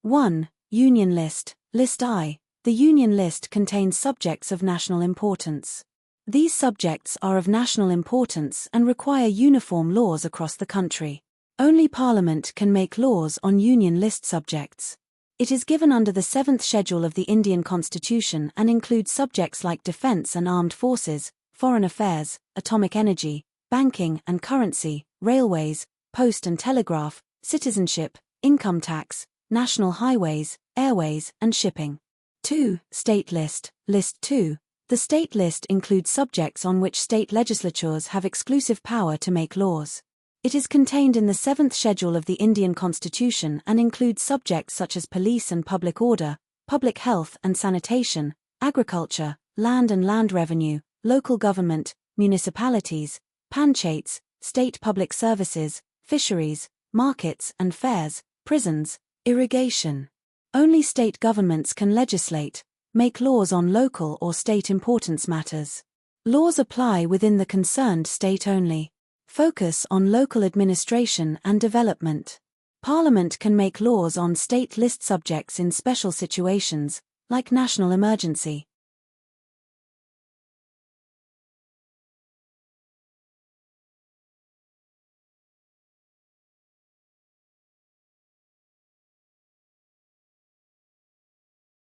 1. Union List, List I. The Union List contains subjects of national importance. These subjects are of national importance and require uniform laws across the country. Only Parliament can make laws on Union List subjects. It is given under the 7th Schedule of the Indian Constitution and includes subjects like defence and armed forces, foreign affairs, atomic energy, banking and currency, railways, post and telegraph, citizenship, income tax, national highways, airways and shipping. 2. State List, List II. The state list includes subjects on which state legislatures have exclusive power to make laws. It is contained in the 7th Schedule of the Indian Constitution and includes subjects such as police and public order, public health and sanitation, agriculture, land and land revenue, local government, municipalities, panchayats, state public services, fisheries, markets and fairs, prisons, irrigation. Only state governments can legislate, make laws on local or state importance matters. Laws apply within the concerned state only. Focus on local administration and development. Parliament can make laws on state list subjects in special situations, like national emergency.